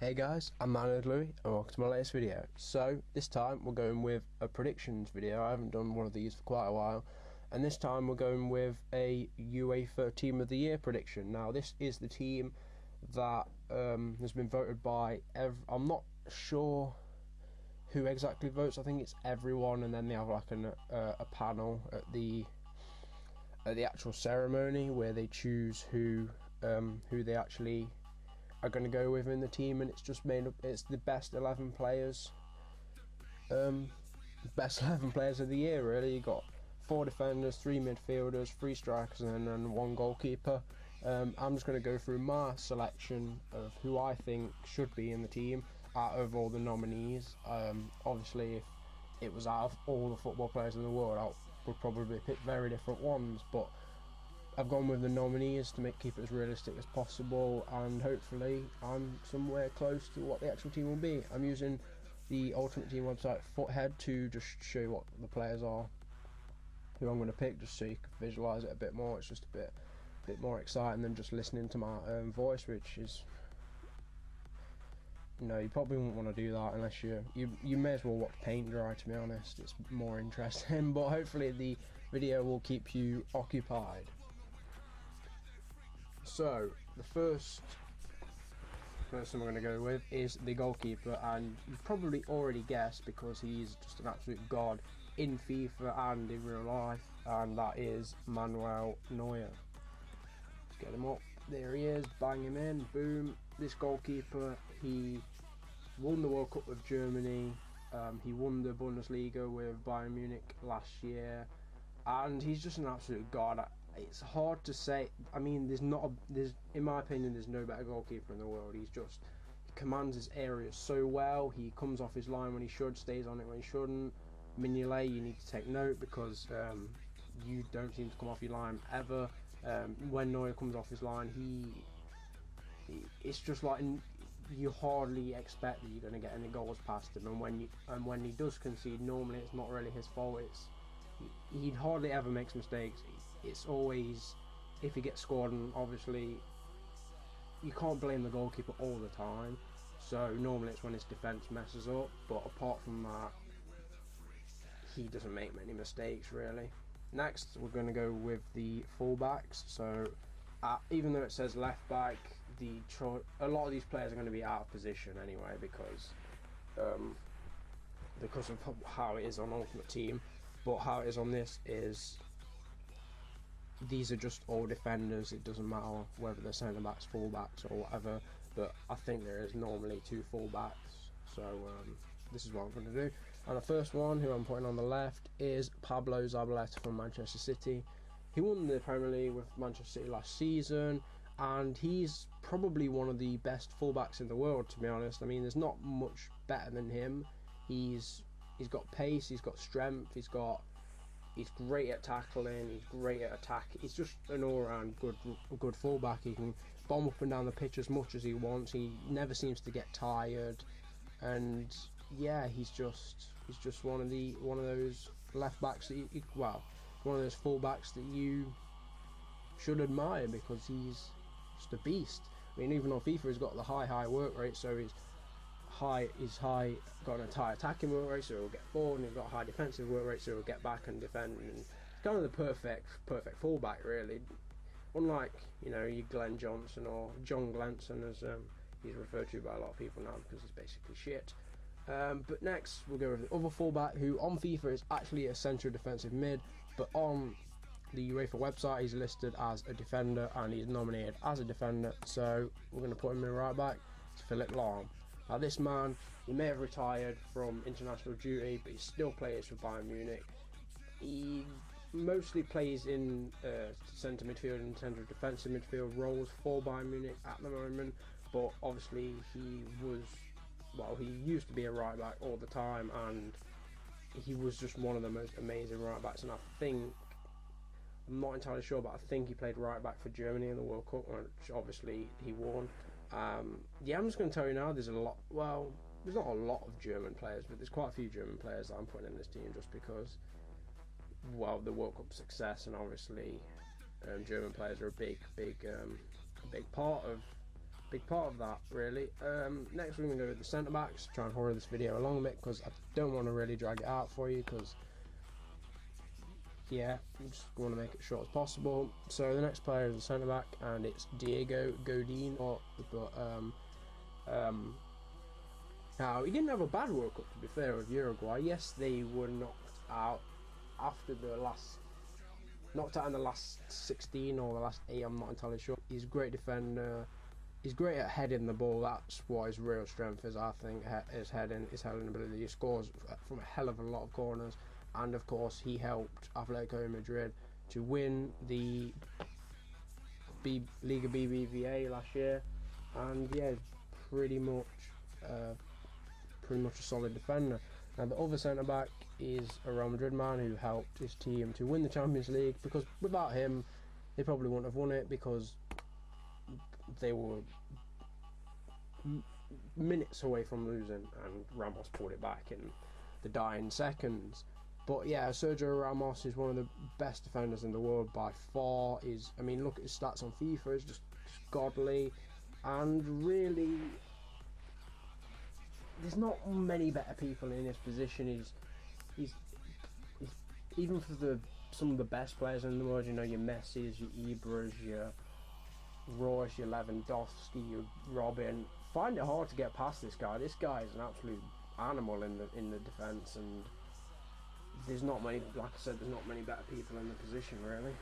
Hey guys, I'm Louis and welcome to my latest video. So this time we're going with a predictions video. I haven't done one of these for quite a while, and this time we're going with a UEFA Team of the Year prediction. Now this is the team that has been voted by I'm not sure who exactly votes. I think it's everyone, and then they have like a panel at the actual ceremony where they choose who they actually are going to go with in the team, and it's just made up. It's the best 11 players, best 11 players of the year. Really, you got 4 defenders, 3 midfielders, 3 strikers, and then 1 goalkeeper. I'm just going to go through my selection of who I think should be in the team out of all the nominees. Obviously, if it was out of all the football players in the world, I would probably pick very different ones, but I've gone with the nominees to keep it as realistic as possible, and hopefully I'm somewhere close to what the actual team will be. I'm using the Ultimate Team website Foothead to just show you what the players are, who I'm going to pick, just so you can visualise it a bit more. It's just a bit more exciting than just listening to my own voice, which is, you probably wouldn't want to do that unless you may as well watch paint dry, to be honest. It's more interesting, but hopefully the video will keep you occupied. So the first person we're going to go with is the goalkeeper, and you've probably already guessed because he's just an absolute god in FIFA and in real life, and that is Manuel Neuer. Let's get him up. There he is, bang him in, boom. This goalkeeper, he won the World Cup with Germany, he won the Bundesliga with Bayern Munich last year, and he's just an absolute god. It's hard to say. I mean, in my opinion, there's no better goalkeeper in the world. He commands his areas so well. He comes off his line when he should, stays on it when he shouldn't. Mignolet, you need to take note, because you don't seem to come off your line ever. When Neuer comes off his line, it's just like you hardly expect that you're going to get any goals past him. And when he does concede, normally it's not really his fault. He hardly ever makes mistakes. It's always, if he gets scored, and obviously you can't blame the goalkeeper all the time, so normally it's when his defence messes up, but apart from that, he doesn't make many mistakes really. Next we're going to go with the fullbacks. So even though it says left back, a lot of these players are going to be out of position anyway, because of how it is on Ultimate Team. But how it is on this is these are just all defenders. It doesn't matter whether they're centre backs, full backs, or whatever, but I think there is normally 2 full backs, so this is what I'm going to do. And the first one, who I'm putting on the left, is Pablo Zabaleta from Manchester City. He won the Premier League with Manchester City last season, and he's probably one of the best fullbacks in the world, to be honest. I mean, there's not much better than him. He's got pace, he's got strength, he's great at tackling, he's great at attack. He's just an all-round good fullback. He can bomb up and down the pitch as much as he wants. He never seems to get tired, and yeah, he's just one of those left backs that one of those fullbacks that you should admire, because he's just a beast. I mean, even on FIFA he's got the high work rate, so he's got an high attacking work rate, so he'll get forward, and he's got a high defensive work rate, so he'll get back and defend, and it's kind of the perfect fullback really. Unlike your Glenn Johnson or John Glenson, as he's referred to by a lot of people now, because he's basically shit. But next we'll go with the other fullback, who on FIFA is actually a central defensive mid, but on the UEFA website he's listed as a defender, and he's nominated as a defender, so we're going to put him in right back. It's Philipp Lahm. Now this man, he may have retired from international duty, but he still plays for Bayern Munich. He mostly plays in centre midfield and centre defensive midfield roles for Bayern Munich at the moment, but obviously he used to be a right back all the time, and he was just one of the most amazing right backs. And I'm not entirely sure, but I think he played right back for Germany in the World Cup, which obviously he won. I'm just going to tell you now, there's not a lot of German players, but there's quite a few German players that I'm putting in this team, just because, the World Cup success, and obviously German players are a big part of big part of that, really. Next we're going to go with the centre backs. Try and hurry this video along a bit because I don't want to really drag it out for you, because yeah, I just want to make it short as possible. So the next player is the centre back, and it's Diego Godin. Now he didn't have a bad World Cup, to be fair, with Uruguay. Yes, they were knocked out after knocked out in the last 16 or the last 8. I'm not entirely sure. He's a great defender. He's great at heading the ball. That's what his real strength is, I think. His heading ability. He scores from a hell of a lot of corners, and of course he helped Atletico Madrid to win the Liga BBVA last year. And yeah, pretty much a solid defender. Now the other centre back is a Real Madrid man who helped his team to win the Champions League, because without him they probably wouldn't have won it, because they were minutes away from losing and Ramos pulled it back in the dying seconds. But yeah, Sergio Ramos is one of the best defenders in the world by far. I mean, look at his stats on FIFA, it's just godly, and really there's not many better people in his position. He's even for some of the best players in the world, you know, your Messis, your Ibras, your Royce, your Lewandowski, your Robin, find it hard to get past this guy. This guy is an absolute animal in the defence, and there's not many, like I said, there's not many better people in the position, really.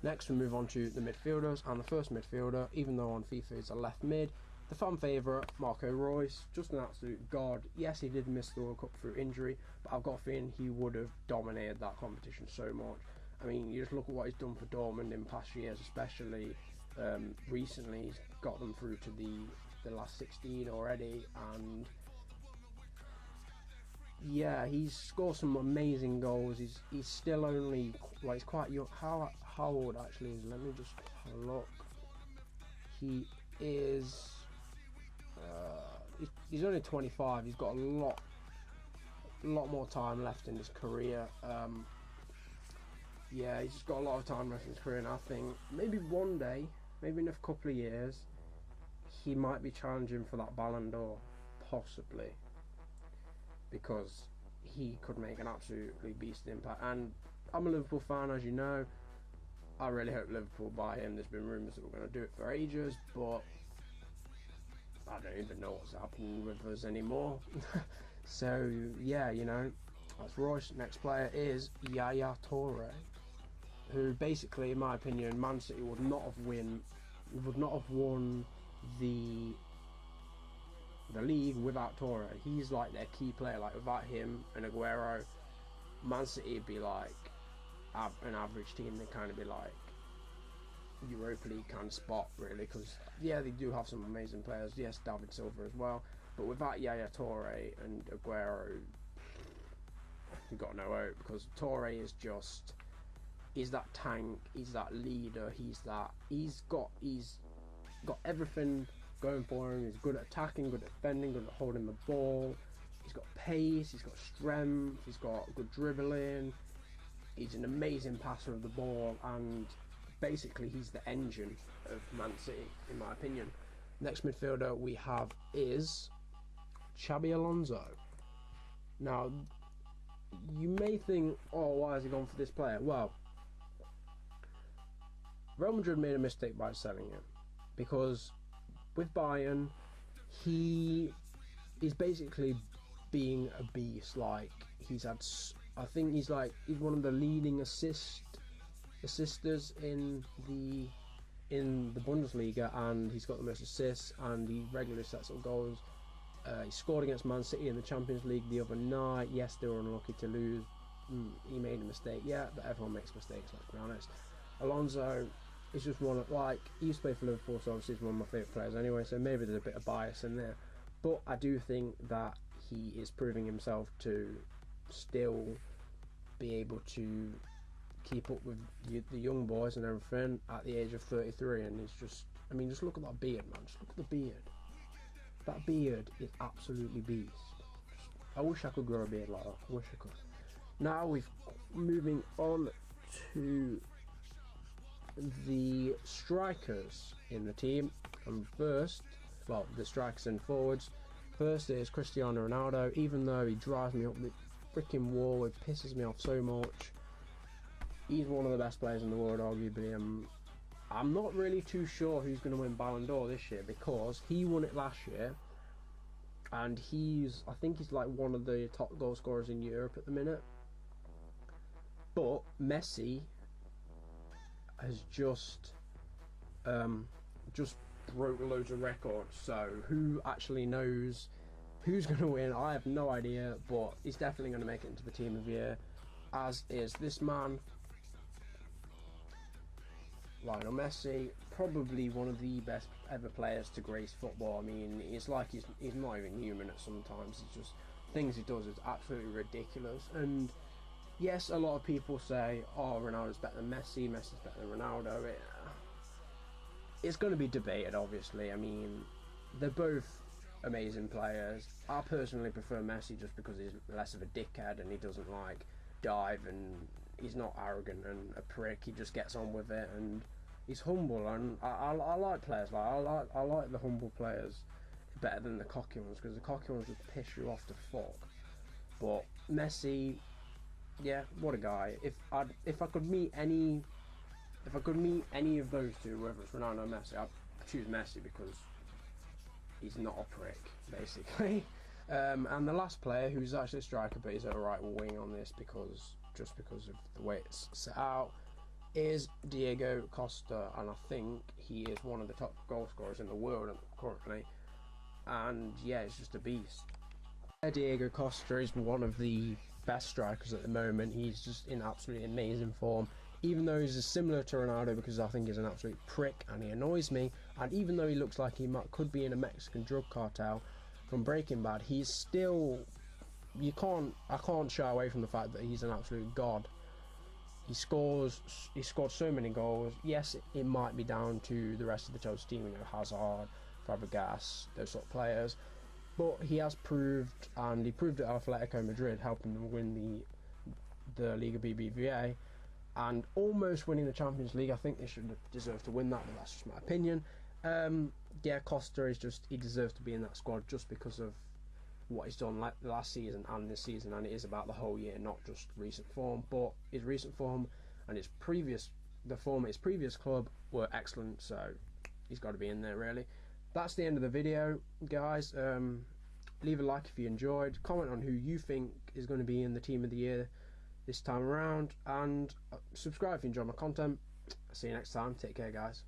Next we move on to the midfielders, and the first midfielder, even though on FIFA he's a left mid, the fan favourite, Marco Reus, just an absolute god. Yes, he did miss the World Cup through injury, but I've got a feeling he would have dominated that competition so much. I mean, you just look at what he's done for Dortmund in past years, especially recently. He's got them through to the last 16 already, and yeah, he's scored some amazing goals. He's still only, like, he's quite young. How old actually is? Let me just have a look. He is he's only 25. He's got a lot more time left in his career. Yeah, he's just got a lot of time left in his career, and I think maybe one day, maybe in a couple of years, he might be challenging for that Ballon d'Or, possibly, because he could make an absolutely beast impact. And I'm a Liverpool fan, as you know. I really hope Liverpool buy him. There's been rumours that we're going to do it for ages, but I don't even know what's happening with us anymore. So yeah, you know, that's Royce. Next player is Yaya Toure, who basically, in my opinion, Man City would not have won the league without Toure. He's like their key player. Like, without him and Aguero, Man City would be like an average team. They kind of be like Europa League kind of spot, really, because yeah, they do have some amazing players. Yes, David Silva as well, but without Yaya Toure and Aguero, you've got no hope, because Toure is just, he's that tank, he's that leader, he's got everything going for him. He's good at attacking, good at defending, good at holding the ball. He's got pace, he's got strength, he's got good dribbling. He's an amazing passer of the ball, and basically he's the engine of Man City, in my opinion. Next midfielder we have is Xabi Alonso. Now, you may think, oh, why has he gone for this player? Well, Real Madrid made a mistake by selling him, because with Bayern, he is basically being a beast. Like, he's had, I think he's one of the leading assisters in the Bundesliga, and he's got the most assists, and he regularly sets up goals. He scored against Man City in the Champions League the other night. Yes, they were unlucky to lose. He made a mistake, yeah, but everyone makes mistakes, let's be honest. Alonso is just one of, like, he used to play for Liverpool, so obviously he's one of my favourite players anyway, so maybe there's a bit of bias in there. But I do think that he is proving himself to still be able to keep up with the young boys and everything at the age of 33, and he's just, I mean, just look at that beard, man. Just look at the beard. That beard is absolutely beast. I wish I could grow a beard like that. I wish I could. Now we're moving on to the strikers in the team, And first, well, the strikers and forwards. First is Cristiano Ronaldo. Even though he drives me up the freaking wall, it pisses me off so much. He's one of the best players in the world, arguably. I'm not really too sure who's going to win Ballon d'Or this year, because he won it last year, and I think he's like one of the top goal scorers in Europe at the minute. But Messi has just broke loads of records. So who actually knows who's going to win? I have no idea, but he's definitely going to make it into the team of the year, as is this man, Lionel Messi, probably one of the best ever players to grace football. I mean, it's like he's not even human at sometimes. It's just things he does is absolutely ridiculous. And yes, a lot of people say, oh, Ronaldo's better than Messi, Messi's better than Ronaldo. It's going to be debated, obviously. I mean, they're both amazing players. I personally prefer Messi just because he's less of a dickhead and he doesn't like dive, and he's not arrogant and a prick. He just gets on with it, and he's humble. And I like players like I like the humble players better than the cocky ones, because the cocky ones just piss you off to fuck. But Messi, yeah, what a guy. If I could meet any of those two, whether it's Ronaldo or Messi, I'd choose Messi because he's not a prick, basically. And the last player, who's actually a striker but he's a right wing on this because of the way it's set out, is Diego Costa, and I think he is one of the top goal scorers in the world currently. And yeah, he's just a beast. Diego Costa is one of the best strikers at the moment. He's just in absolutely amazing form. Even though he's similar to Ronaldo, because I think he's an absolute prick and he annoys me, and even though he looks like he could be in a Mexican drug cartel from Breaking Bad, he's still, I can't shy away from the fact that he's an absolute god. He scored so many goals. Yes, it might be down to the rest of the TOTY team, Hazard, Fabregas, those sort of players, but he has proved, and he proved at Atletico Madrid, helping them win the Liga BBVA, and almost winning the Champions League. I think they should deserve to win that, but that's just my opinion. Yeah, Costa he deserves to be in that squad just because of what he's done last season and this season, and it is about the whole year, not just recent form. But his recent form and the form at his previous club were excellent, so he's got to be in there, really. That's the end of the video, guys. Leave a like if you enjoyed, comment on who you think is going to be in the team of the year this time around, and subscribe if you enjoy my content. See you next time. Take care, guys.